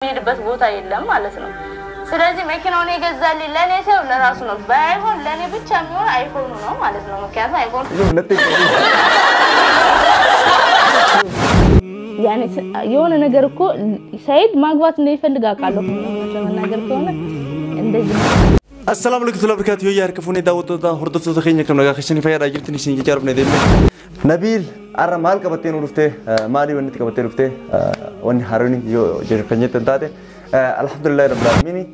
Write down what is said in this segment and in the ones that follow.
የሚሄድበት ቦታ የለም ማለት ነው ስለዚህ መኪናውን ይገዛል ለኔ ሰው ለራሱ ነው ባይሆን ለኔ ብቻ የሚሆን አይፎን ነው ማለት ነው ምክንያቱም አይፎን يعني የሆነ ነገር እኮ ሰይድ ማግባት ነው ይፈልጋ ቃለው ለመናገር ከሆነ እንደዚህ السلام عليكم ورحمة الله وبركاته يا ركفوني داوود دا هردت تخيني كم نجا خشني فيا راجبتني سينجي جارب نديم نبيل أرى مال كبتين ورفته مالي ونت كبتين ورفته وني هاروني يو جرب كنية تنتاده الحمد لله رب العالمين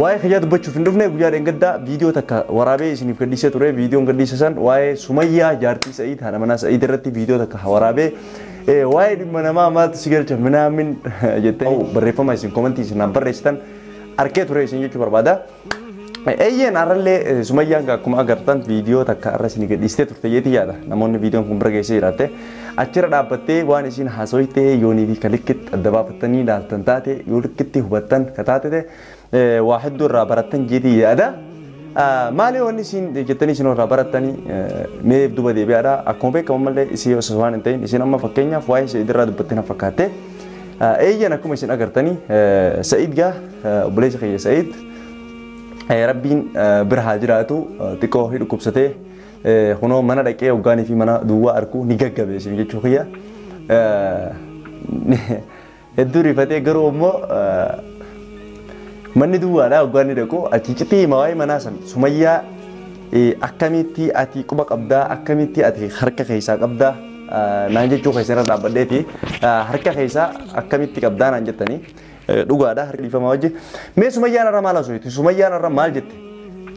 واي خيات بتشوف ندفنه بيار إنقدا فيديو تك ورابي سني في كديسة توري فيديو إنقديسة سان واي سمية جارتي سعيد هذا منا سعيد رتي فيديو تك ورابي واي mana ما تسيجر جمنا من جتني بريفا ما يسين كومنتي سنابر ريستان أركيد ريسين يجوا بربادا أيه نارله سمية كم أقرتان فيديو تك أرسني قد استيت تيجي يادا نمون فيديو كم برجع سيراته أشر دابته وان يسين حاسويته يوني دي كلكت الدباب التاني دالتن تاته يوركتي هبتن كتاته ده واحد دور رابرتن جدي يادا مالي واني سين جتني سينو رابرتني ميف دوبا دي بيادا أكون بك كمان له سيو سوان انتين سين أما فكينيا فواي سيد راد بتنا فكاته أيه نكون مسين أقرتني سعيد جا بليس خير سعيد ربين برهاجراتو تكو هيدو كوبسته هنا منا دكيه وغاني في منا دوا أركو نيجا بيش نيجي شوكيا الدوري فتى قرو مو من دوا لا وغاني دكو أتيجتي ماي مناسن سمية أكميتي أتي كوبك أبدا أكميتي أتي خركة خيسا أبدا نانجي شو خيسنا دابدتي خركة خيسا أكميتي أبدا نانجي تاني دوغا ada hari lima wajib. Me Sumayya nara malas itu, Sumayya nara mal jette.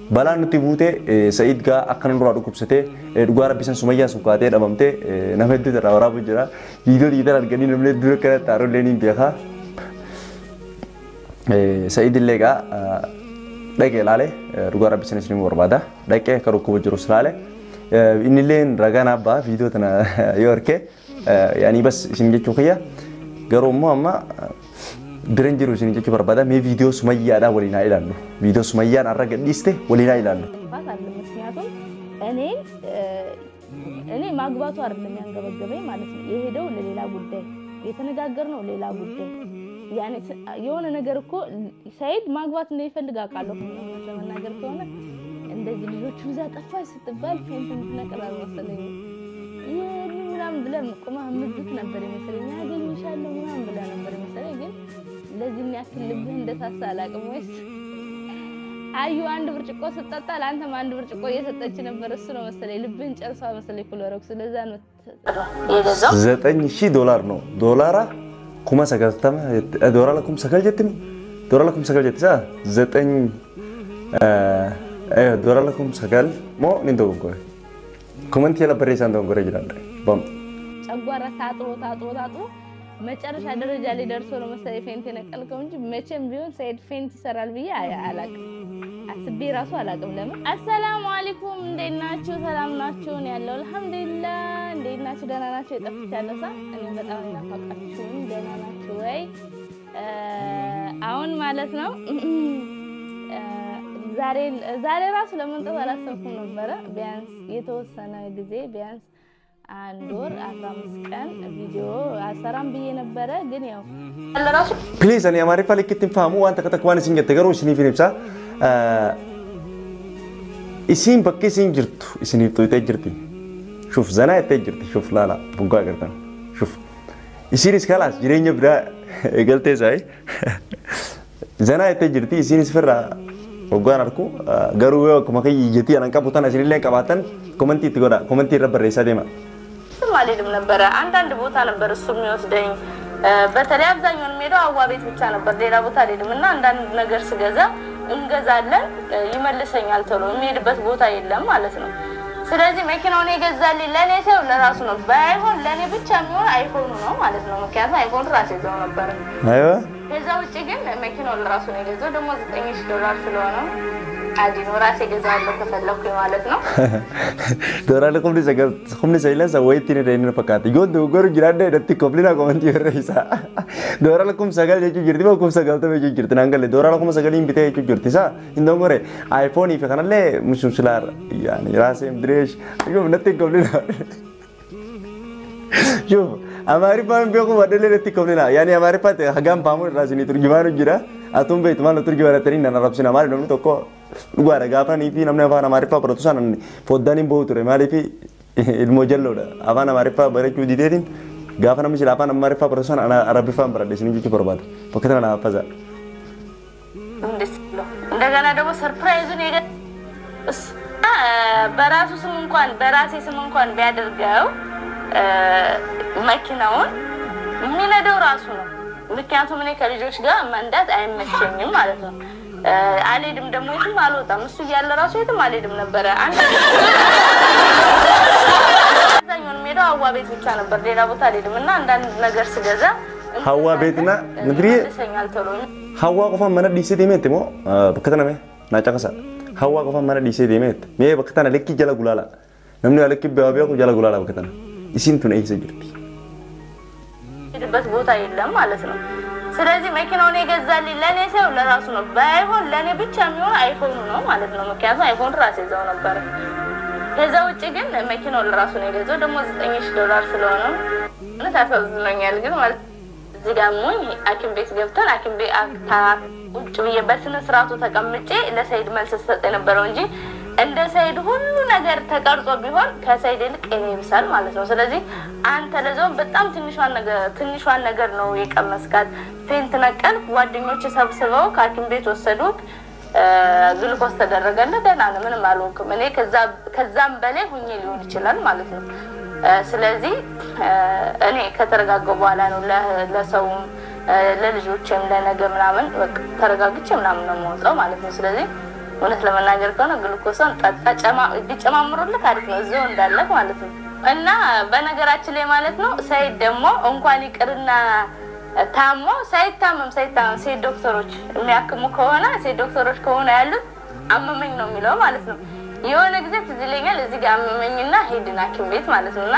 Balan nuti bute Said ga akan luar dukup sete. Duga ara bisa Sumayya sukate damamte. Nama itu terawara bujra. Video di dalam gani namanya dulu kena taruh lenin biasa. Said lega dake lale. Duga ara bisa nisni berbada. Dake karuku bujrus lale. Ini len raga nabba video tana yorke. Yani bas sini cukuya. Garomu amma برنجرو سنين جاكي بربادا مي فيديو سمية دا ولينا إلانو فيديو سمية نرى قديسته ولينا إلانو أنا ما قبضوا أردنا يعني قبض مالتي يهدوا لليلا بودة يتناقرنا لليلا بودة يعني يوم أنا جركو سعيد ما قبض نيفل قاقالو مثلا ناقركو أنا عند زلزال شو ذات أفاي ستبال فين نقرأ مثلا يعني منام بلا مقامة هم مدتنا بري مثلا هذا إن شاء الله منام بلا نبري مثلا لازم نأكل لبهم ده ساسالا كمويس أيوة عنده برشقة ستة لا أنت ما عنده برشقة يستأجر برسولة مثلا لبهم جالسة مثلا كل رأس لازم زتني شي دولار نو دولارا كم سكال تام دولار لكم سكال جتني دولار لكم سكال جت سا زتني دولار لكم سكال مو نيندو كوي كمان تيلا بريسان دون كوري جلان بام أقوى تاتو መጨረሻ ደረጃ ላይ ደርሶ ነው መሰለኝ ፌንት የነቀልከው እንጂ መቼም ቢሆን ሰይድ ፌንት ይሰራል ብዬ አላቅም አስቤ ራሱ አላቅም ለምን አሰላሙ አለይኩም እንዴት ናችሁ ሰላም ናችሁ ያለው አልহামዱሊላህ እንዴት ናችሁ ደህና ናችሁ የጠፍቻለሳ እኔ በጣም እናፋቃችሁ ደህና ናችሁ ወይ አሁን ማለት ነው ዛሬ ራሱ ለመንጠት አላሰብኩም ነበር ቢያንስ የተወሰነ ጊዜ ቢያንስ አንዶር 15 ቀን ቪዲዮ አሰራም ብዬ ነበር ግን ያው ፕሊዝ እኔ አማሪ ፈልክ ትንፋሙ አንተ ከተኳን ሲንገ ተገሩ ሲኒ ፊልምሳ ኢሲን በቂ ሲንጅርቱ ኢሲን ይተጅርቲ شوف زنا يتجرتي شوف لا بونغا غرتن شوف ኢሲንስ خلاص ጅሬኛ ብዳ ገልቴ ሳይ زنا يتجرتي ኢሲንስ ፍራ ወጓን አልኩ ገሩ ከመከይ ይጀቲ አንካ ቦታና ሲሪለ ቀባተን ኮሜንት ይትጎዳ ኮሜንት ይረበር ይሳደማ ማለትም ነበር አንዳንድ ቦታ ነበር እሱ የሚወስደኝ በተለይ አብዛኛውን ሜዳው አዋ ቤት ብቻ ነበር ሌላ ቦታ አይደለምና አንዳንድ ነገር ስገዛ እንገዛለን ይመልሰኛል ተሎ የሚሄድበት ቦታ የለም ማለት ነው ስለዚህ መኪናውን ይገዛልኝ ለኔ ሰው ለራሱ ነው ባይሆን ለኔ ብቻ የሚሆን አይፎን ነው ማለት ነው ምክንያቱም አይፎን ራሴ ዘው ነበር አይዋ ከዛው ውጪ ግን መኪናው ለራሱ ነው የገዛው ደግሞ $9000 ስለሆነ عادي نوراسي جزاله كفلك ማለት ነው ዶራለ ኮምኒ ሳይለንስ ወይቲኔ ደይነ ፈካት ይጎድ ወገሩ ጅራደ ደቲ ኮፕሊና ኮመንት ይረይሳ ዶራለ ኮም ሰጋል የጁ ጅርቲ ኮም ሰጋል ተበ ጁ ጅርቲ ናንገለ ዶራለ ኮም ሰጋል ኢምቢቴ የጁ ጅርቲሳ እንደንጎረ አይፎን ይፈከናለ ሙሽም ስላር ያኒ ራሴም ድሬሽ ይጎ ነቲ ኮፕሊና ጆ Amaariffaan beeku waddalee irratti kofnina yaani amaariffaatti hagam paamu irraa isinii turjumaanu jira atuun beektu maal turjumaanatanii nan arrabsina maali namni tokko dhugaadha gaafanii fi namni afaan amaariffaa baratu sana foddaan hin bahu ture maaliif ilmoo jalloodha afaan amaariffaa barachuu dideetiin gaafa namni sila afaan amaariffaa baratu sana arabiffaan baradhe isinii jechuu barbaada bakka tana naa haffaza. እንደገና ደግሞ ሰርፕራይዙን በራሱ ስም እንኳን በራሴ ስም እንኳን ቢያደርገው መኪናውን የሚነዳው ራሱ ነው ምክንያቱም እኔ ከልጆች ጋር መንዳት አይመቸኝም ማለት ነው አልሄድም ደግሞ የትም አልወጣም እሱ እያለ ራሱ የትም አልሄድም ነበር አዛኙን ሜዳው ሀዋ ቤት ብቻ ነበር ሌላ ቦታ አልሄድም እና አንዳንድ ነገር ስገዛ ሀዋ ቤትና ንግሪ ሀዋ ቆፋን መነ ዲሴ ዴሜት ሞ በከተና ሜ ናጫቀሳ ሀዋ ቆፋን መነ ዲሴ ዴሜት ሜ በከተና ለኪ ጀላ ጉላላ ነምኑ ለኪ ቢያቢያው ጀላ ጉላላ በከተና ኢሲንቱ ነው ይሰግድቲ በት ቦታ የለም ማለት ነው ስለዚህ መኪናውን የገዛልኝ ለኔ ሰው ለራሱ ነው ባይሆን ለኔ ብቻ የሚሆን አይፎን ነው ማለት ነው ምክንያቱም አይፎን ራሴ ዘው ነበር ከዛ ውጪ ግን መኪናውን ለራሱ ነው የገዛው ደግሞ $9000 ስለሆነ እና ታሳዝኖኛል ግን ማለት እዚህ ጋር ሞኝ አኪም ቤት ገብተን አኪም ቤት ቁጭ ብዬ በስነ ስርዓቱ ተቀምጬ ለሰይድ መልስ ሰጠ ነበረው እንጂ እንደ ሰይድ ሁሉ ነገር ተቀርጾ ቢሆን ከሰይድ ልቅ እኔ ይብሳል ማለት ነው ስለዚህ አንተ ለዘው በጣም ትንሿን ነገር ነው የቀመስካት ፌንት ነቀል ጓደኞች ሰብስበው ከአኪም ቤት ወሰዱት ግሉኮስ ተደረገለ ደህና ነው ምንም አልሆንኩም እኔ ከዛም በላይ ሁኜ ሊሆን ይችላል ማለት ነው ስለዚህ እኔ ከተረጋጋው በኋላ ነው ለሰውም ለልጆችም ለነገ ምናምን ተረጋግቼ ምናምን ነው የምወጣው ማለት ነው ስለዚህ እውነት ለመናገር ከሆነ ግሉኮስን ቢጨማምሩልህ አሪፍ ነው እዛው እንዳለክ ማለት ነው እና በነገራችን ላይ ማለት ነው ሰይድ ደግሞ እንኳን ይቅርና ታሞ ሳይታመም ሰይድ ዶክተሮች የሚያክሙ ከሆነ ሰይድ ዶክተሮች ከሆነ ያሉት አመመኝ ነው የሚለው ማለት ነው የሆነ ጊዜ ትዝለኛል እዚህ ጋር አመመኝና ሄድን አኪም ቤት ማለት ነውና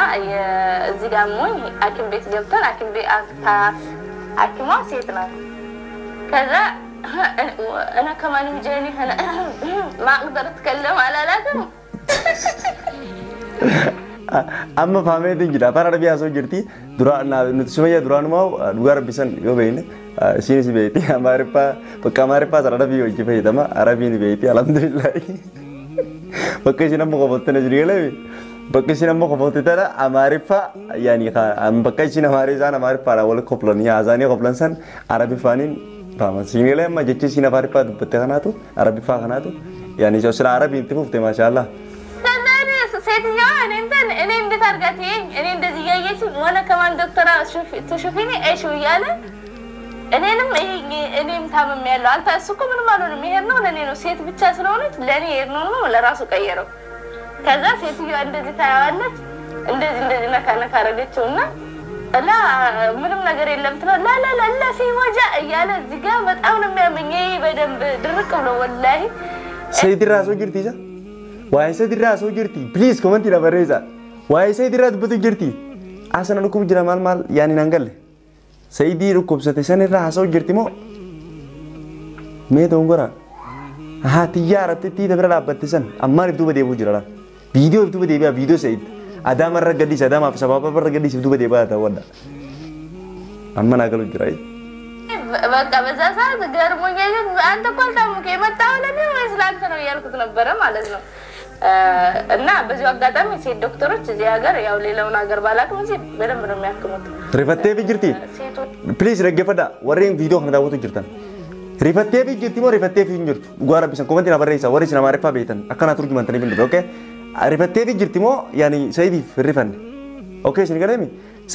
እዚህ ጋር ሞኝ አኪም ቤት ገብተን አኪም ቤት አኪማ ሴት ናት ከዛ انا كمان جاني هلا ما اقدر اتكلم على لازم اما فهمت انجلا فانا بيا سو جرتي درانا نتسميه دران ما دوغار بيسن يو بين سيني بيتي हमारे पास सारा भी होई भाई तमा अरबी नि बेती अल्हम्दुलिल्लाह बक्कसी नम्मा को बोलते नजरिए ले बक्कसी नम्मा को बोलते था हमारे पा यानी हम बक्कसी हमारे जान हमारे पारा वाले कोपलन या आजानी कोपलन सन अरबी Fani Raman sini le ma jecci sini fari pa bete kana tu Arabi fa kana tu yani so sira Arabi inti fufte masyaallah Tandani setnya ini እንደ ታርጋቲ እኔ እንደዚህ ያየች ወነ ከማን ዶክተራ ተሽፊኒ እሺ ይያለ እኔንም እኔም ታመም ያለው አንተ እሱኮ ምንም አልሆንም ይሄር ነው ለኔ ነው ሴት ብቻ ስለሆነች ለኔ ይሄር ነው ለራሱ ቀየረው ከዛ ሴትዮ እንደዚህ ታያዋለች እንደዚህ ነካ አረገችውና ላ ምንም ነገር የለም ትለው ላ في وجع እያለ እዚህ ጋር በጣም ነው የሚያመኝ በደንብ ድርቅ ብሎ ወላሂ ሰይድ ራሱ ጅርቲ ዋይ ሰይድ ራሱ ጅርቲ ፕሊዝ ኮሜንት ይላበረዛ ዋይ ሰይድ ራሱ ብቱ ጅርቲ አሰነን ኩብ ጅራ ማል ያኒ ናንገል ሰይድ ሩኩብ ሰተሰነ ራሱ ጅርቲ ሞ ሜቶንጎራ ሀቲያረቲ ተብረላ በተሰን አማር ይብቱ በደቡ ጅራ ቪዲዮ ይብቱ በደቢያ ቪዲዮ ሰይድ Adam arragadis Adam apa sabab arragadis itu beda beda wada. Amma nagalu jirai. በቃ በዛ ሰዓት ገርሞኛል አንተ ቆልታም ከመጣው ለምን ወይስላንተ ነው ያልኩት ነበር ማለት ነው እና በዚህ አጋጣሚ ሴት ዶክተሮች እዚህ ሀገር ያው ሌላውን ሀገር ባላቅም እዚህ በደንብ ነው የሚያክሙት ሪፈቴ ቢጅርቲ ፕሊዝ ረገፈዳ ወሬን ቪዲዮ ከመዳወቱ ጅርታን ሪፈቴ ቢጅርቲ ሞ ሪፈቴ ፊንጅርቱ ጓራ ቢሰን ኮሜንት ና በረይሳ ወሬስ ና ማሪፋ ቤተን አካና ቱርጁማን ተኔ ቢንዶ ኦኬ ሪፈቴ ቢጅርቲ ሞ ያኒ ሰይዲ ፍሪፈን ኦኬ ሲንገለሚ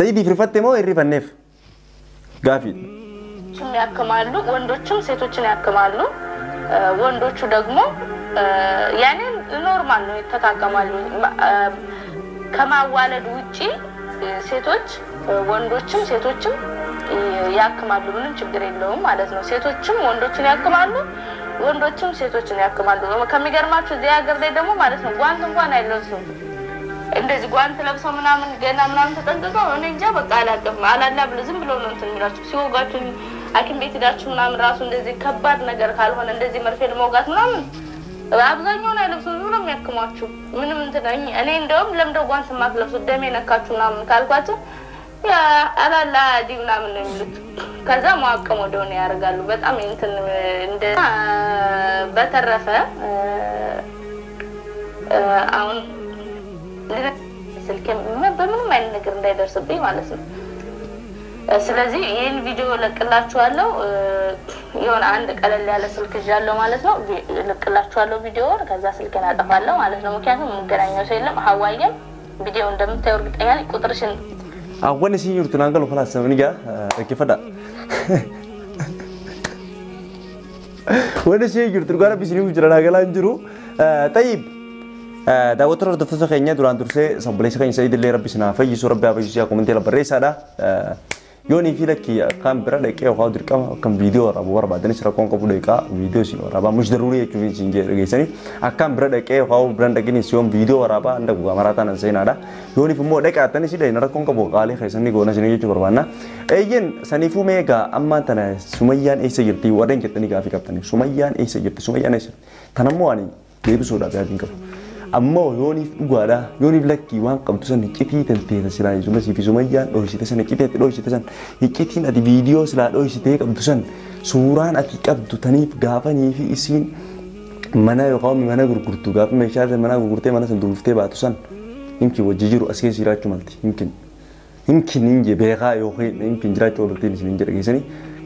ሰይዲ ፍሪፈቴ ሞ ሪፈኔፍ ጋፊ ያከማሉ ወንዶችም ሴቶችን ያከማሉ ወንዶቹ ደግሞ ያኔ ኖርማል ነው ተካከማሉ ከማዋለድ ውጪ ሴቶች ወንዶችም ሴቶችም ያከማሉ ምንም ችግር የለውም ማለት ነው ሴቶችም ወንዶችን ያከማሉ ወንዶችም ሴቶችን ያከማሉ ከሚገርማችሁ እዚህ ሀገር ላይ ደግሞ ማለት ነው ጓንት እንኳን አይለብሱም እንደዚህ ጓንት ለብሰው ምናምን ገና ምናምን ተጠንቅቀው እኔ እንጃ በቃ አላላ ብለ ዝም ብለው ነው እንትን የሚላችሁ ሲወጋችሁ አኪም ቤት ዳርቹ ምናምን ራሱ እንደዚህ ከባድ ነገር ካልሆነ እንደዚህ መርፌ ለመውጋት ምናምን አብዛኛው ነው ለብሰው ዝም ብለው የሚያክሟችሁ ምንም እንትን እኔ እንደውም ለምደው ጓንት ማትለብሱ ደሜ ነካችሁ ምናምን ካልኳቸው ያ አላላ ዲብና ምን የሚሉት ከዛ ማቀም ወደሆነ ያርጋሉ በጣም እንትን እንደ በተረፈ አሁን ስልኬ በምንም አይነት ነገር እንዳይደርስብኝ ማለት ነው ስለዚህ ይሄን ቪዲዮ ለቅላችኋለሁ የሆነ አንድ ቀለል ያለ ስልክ ይዣለሁ ማለት ነው ለቅላችኋለሁ ቪዲዮውን ከዛ ስልኬን አጠፋለሁ ማለት ነው ምክንያቱም መገናኛው ሰው የለም ሐዋይም ቪዲዮ እንደምታዩ እርግጠኛ ነኝ ቁጥርሽን አወን ሲዩርት ናንገል خلاص ምንጋ ከፈዳ ወደ ሲዩርት ጋር ቢስሊው ይችላል አገላንጅሩ طيب داوتر دفتر خينيا دوران درسه سبليس خين سيد اللي ربي سنا فيسو ربي ابيسيا كومنتي لبريسادا يوني في لك كام برا دقيقه وقادر كم فيديو رابو ورا بعدين سرا كون كبو دقيقه فيديو سي رابا مش ضروري يكون سينجي رغيسني اكام برا دقيقه وقاو بران دغني سيوم فيديو رابا عند غامراتا نسينادا يوني فمو دقيقه تاني سي دينا كون كبو قالي خيسني غونا سيني يجو بروانا ايين سنيفو ميغا اما تنا سميان اي سيرتي ودن كتني غافي كابتني سميان اي سيرتي سميان اي تنمواني ديبسودا بيادين كفو amma yoni ugada yoni blacki wan qabtu san qiti tante sila izuma si fisumayyan doisite san qiti doisite san qitin adi video sila doisite qabtu san suuraan ati qabtu tanif gaafani fi isin mana yo qawmi mana gurgurtu gaaf meeshaade mana gurgurte mana san dufte baatu san yimki wajijiru aske siraachu malti yimkin inje beeqa yo kheen yimkin jiraachu oltiin sin inje dhageysani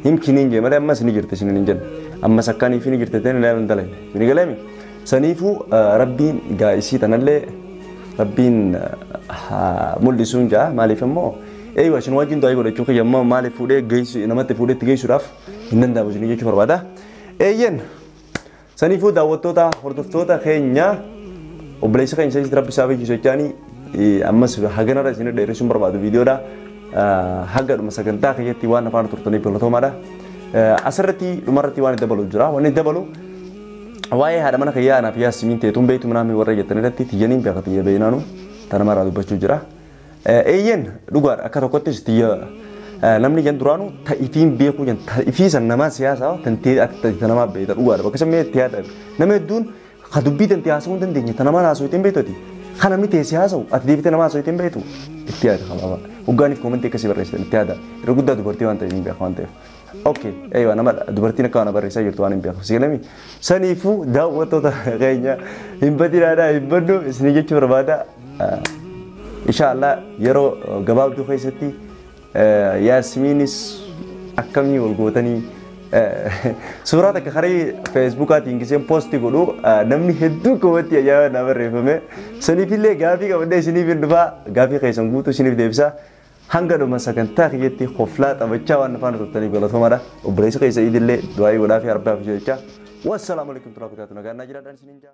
yimkin inje mala amma sin jirte sin inje amma sakkani fi jirte tan la ndalay ni galami سنيفو ربين جايسي تنالله ربين مولدسون جا مالي فمو أيوة شنو واجين دايقو لتشوف يوم مالي فودي جايسي إنما تفودي تجيسو راف إنن دا بجني جيشو فربادا أيين سنيفو داوتوتا هردوتوتا خينيا وبليس خين سيد ربي سافي جيسو جاني أمس حاجنا رأسينا دايرسون بربادو فيديو دا حاجة مسكن تا خيتي وانا فان ترتني بلوتو مادا أسرتي مرتي وانا دبلو جرا وانا دبلو واي هذا من خيار أنا فيها سمين تيتم بيت منامي ورا جتني رتي تيجانين بيعطي بينانو ترى مرة دوبش جرا أيين لغار أكثر كوتش تيا نمني جندرانو تايفين بيكو جن تايفيس النما سياسة تنتي تنما بيت لغار بكسمة تيار نما دون خدوبي تنتي أسون تنتي تنما ناسو يتم بيتودي خنا مي تيسياسة أتدي بيت نما سو يتم بيتو تيار خلاص وقاني في كومنتي كسي بريست تيار رغودا دوبرتي وانت يجين بيخوانته اوكي ايوه انا دبرتينا كان بريسا يرتوان بيخ سيلمي سنيفو داوتو غينيا يمبدينا دا يبدو سنيجي بربادا ان شاء الله يرو غباب دو خيستي ياسمينس اكمني ولغوتني سورة كخري فيسبوك اتينكسين بوستي غلو نمني هدو كوتي يا نبر ريفمه سنيفي لي غافي كبدي سنيفي دبا غافي خيسن غوتو سنيف ديبسا hanga do masakan takhiyati khoflat abacha wan fan tutani gola thomara obraysa kaisa idille duai wala fi arba fi jecha wassalamu alaikum warahmatullahi wabarakatuh naga najira dan sininja